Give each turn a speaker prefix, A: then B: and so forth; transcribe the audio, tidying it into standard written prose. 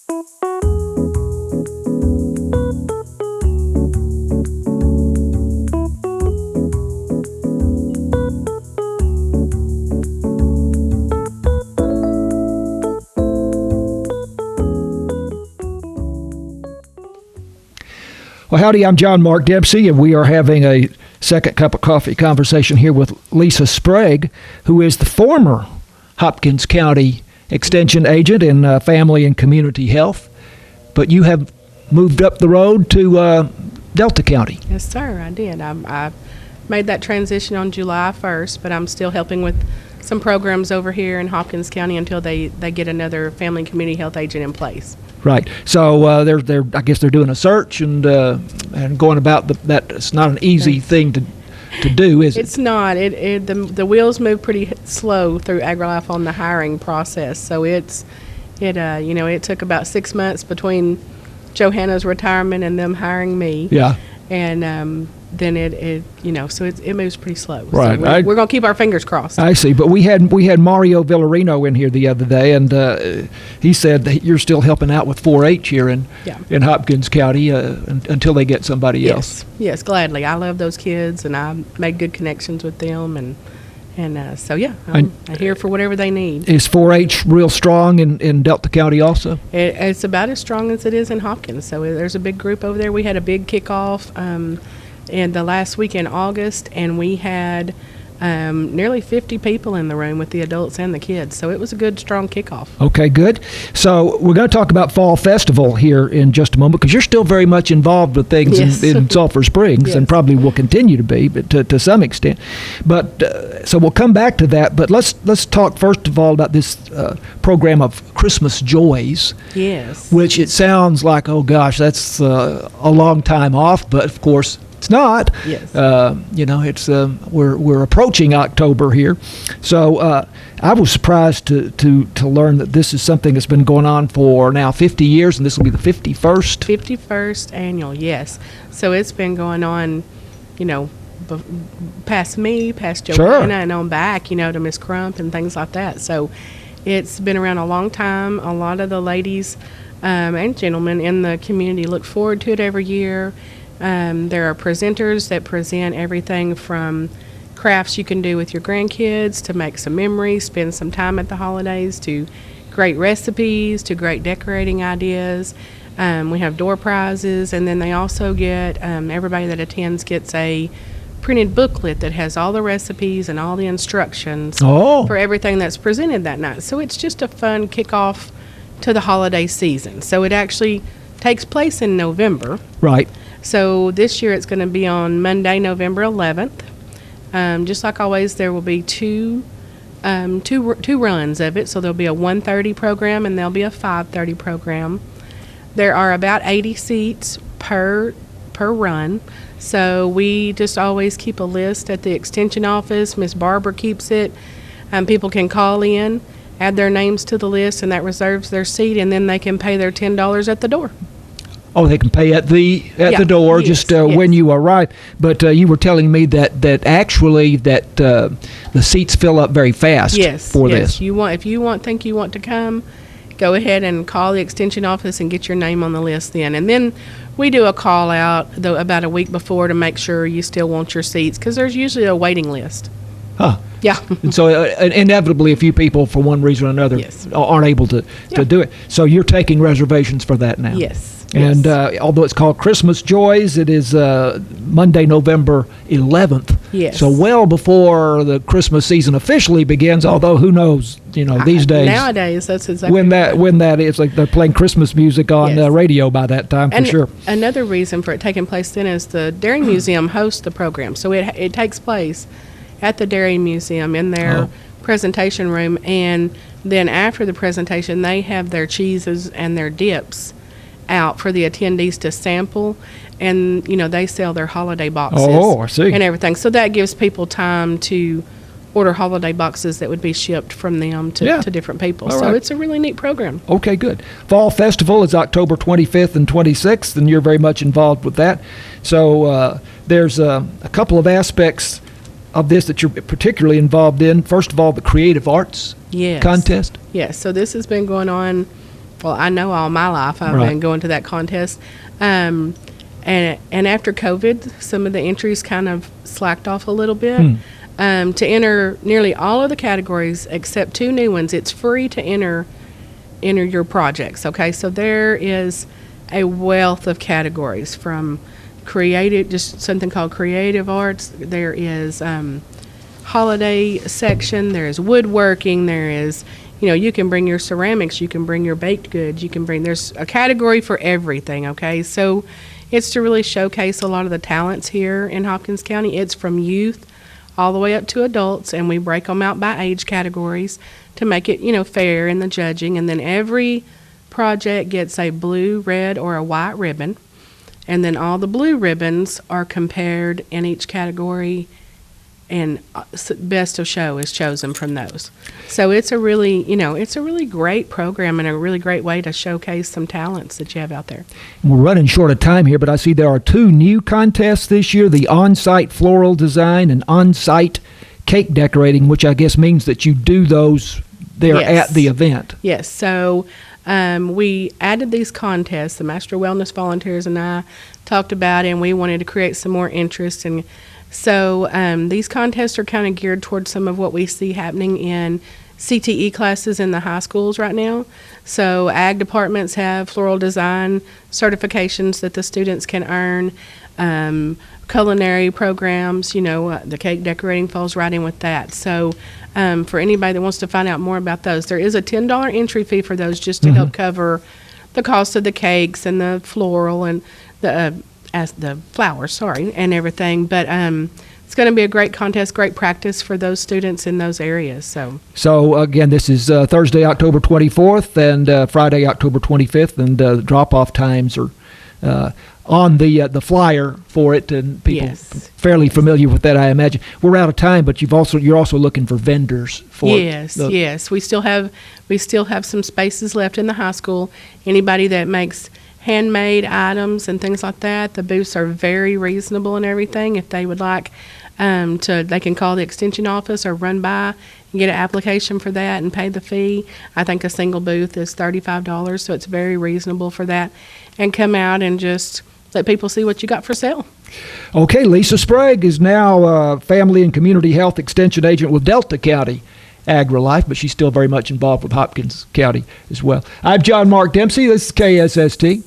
A: Well, howdy, I'm John Mark Dempsey, and we are having a second cup of coffee conversation here with Lisa Sprague, who is the former Hopkins County Extension Agent in Family and Community Health. But you have moved up the road to Delta County.
B: Yes, sir, I did. I made that transition on July 1st, but I'm still helping with some programs over here in Hopkins County until they get another Family and Community Health agent in place.
A: Right. So they're I guess they're doing a search and going about that. It's not an easy thing to do, is it?
B: It's not. The wheels move pretty slow through AgriLife on the hiring process. So it took about 6 months between Johanna's retirement and them hiring me.
A: Yeah.
B: And then it moves pretty slow.
A: Right.
B: So we're going to keep our fingers crossed.
A: I see. But we had Mario Villarino in here the other day, and he said that you're still helping out with 4-H here in Hopkins County until they get somebody else.
B: Yes, gladly. I love those kids, and I made good connections with them, and I'm here for whatever they need. Is
A: 4-H real strong in Delta County also?
B: It's about as strong as it is in Hopkins. So there's a big group over there. We had a big kickoff in the last week in August, and we had nearly 50 people in the room with the adults and the kids. So it was a good, strong kickoff. Okay, good. So we're going to talk about Fall Festival here in just a moment, because you're still very much involved with things in Sulphur Springs, and probably will continue to be, but to some extent. But so we'll come back to that. But let's talk first of all about this program of Christmas Joys. Yes.
A: Which it sounds like, oh gosh, that's a long time off, but of course it's not.
B: Yes.
A: It's we're approaching October here, so I was surprised to learn that this is something that's been going on for now 50 years, and this will be the 51st.
B: 51st annual, yes. So it's been going on, past me, past Joanna, and on back, to Miss Crump and things like that. So it's been around a long time. A lot of the ladies and gentlemen in the community look forward to it every year. There are presenters that present everything from crafts you can do with your grandkids to make some memories, spend some time at the holidays, to great recipes, to great decorating ideas. We have door prizes, and then they also get, everybody that attends gets a printed booklet that has all the recipes and all the instructions for everything that's presented that night. So it's just a fun kickoff to the holiday season. So it actually takes place in November.
A: Right.
B: So this year it's going to be on Monday, November 11th. Just like always, there will be two runs of it. So there'll be a 1:30 program and there'll be a 5:30 program. There are about 80 seats per run. So we just always keep a list at the extension office. Miss Barbara keeps it. People can call in, add their names to the list, and that reserves their seat, and then they can pay their $10 at the door.
A: Oh, they can pay at the door, yes. When you arrive. But you were telling me that actually the seats fill up very fast.
B: Yes,
A: for
B: yes.
A: this.
B: If you think you want to come, go ahead and call the extension office and get your name on the list then. And then we do a call out about a week before to make sure you still want your seats, because there's usually a waiting list.
A: Huh.
B: Yeah.
A: And so inevitably a few people, for one reason or another, aren't able to do it. So you're taking reservations for that now.
B: Yes.
A: And although it's called Christmas Joys, it is Monday, November 11th.
B: Yes.
A: So well before the Christmas season officially begins, although who knows, these days.
B: Nowadays, that's exactly
A: when that is. Like they're playing Christmas music on radio by that time, for sure.
B: Another reason for it taking place then is the Dairy Museum hosts the program. So it takes place at the Dairy Museum in their presentation room, and then after the presentation, they have their cheeses and their dips out for the attendees to sample, and they sell their holiday boxes.
A: Oh, I see.
B: And everything. So that gives people time to order holiday boxes that would be shipped from them to different people. So it's a really neat program.
A: Okay, good. Fall Festival is October 25th and 26th, and you're very much involved with that. So there's a couple of aspects of this that you're particularly involved in. First of all, the Creative Arts contest.
B: Yes. So this has been going on well, I know all my life I've
A: Right.
B: been going to that contest. And after COVID, some of the entries kind of slacked off a little bit. To enter nearly all of the categories except 2 new ones, it's free to enter your projects. Okay, so there is a wealth of categories from creative, just something called creative arts. There is holiday section. There is woodworking. There is, you can bring your ceramics. You can bring your baked goods. There's a category for everything. Okay, so it's to really showcase a lot of the talents here in Hopkins County. It's from youth all the way up to adults, and we break them out by age categories to make it, fair in the judging. And then every project gets a blue, red, or a white ribbon. And then all the blue ribbons are compared in each category, and best of show is chosen from those. So it's a really, it's a really great program and a really great way to showcase some talents that you have out there.
A: We're running short of time here, but I see there are 2 new contests this year, the on-site floral design and on-site cake decorating, which I guess means that you do those there
B: Yes.
A: at the event.
B: Yes, so we added these contests. The Master Wellness Volunteers and I talked about it, and we wanted to create some more interest. And so these contests are kind of geared towards some of what we see happening in CTE classes in the high schools right now. So ag departments have floral design certifications that the students can earn. Culinary programs, the cake decorating falls right in with that. So for anybody that wants to find out more about those, there is a $10 entry fee for those, just to help cover the cost of the cakes and the floral and the flowers, and everything. But it's going to be a great contest, great practice for those students in those areas.
A: So again, this is Thursday, October 24th, and Friday, October 25th, and drop-off times are on the flyer for it, and people
B: Yes.
A: fairly familiar with that, I imagine. We're out of time, but you're also looking for vendors for
B: Yes. We still have some spaces left in the high school. Anybody that makes handmade items and things like that, the booths are very reasonable and everything. If they would like they can call the extension office or run by and get an application for that and pay the fee. I think a single booth is $35, so it's very reasonable for that. And come out and just let people see what you got for sale.
A: Okay, Lisa Sprague is now Family and Community Health Extension Agent with Delta County AgriLife, but she's still very much involved with Hopkins County as well. I'm John Mark Dempsey. This is KSST.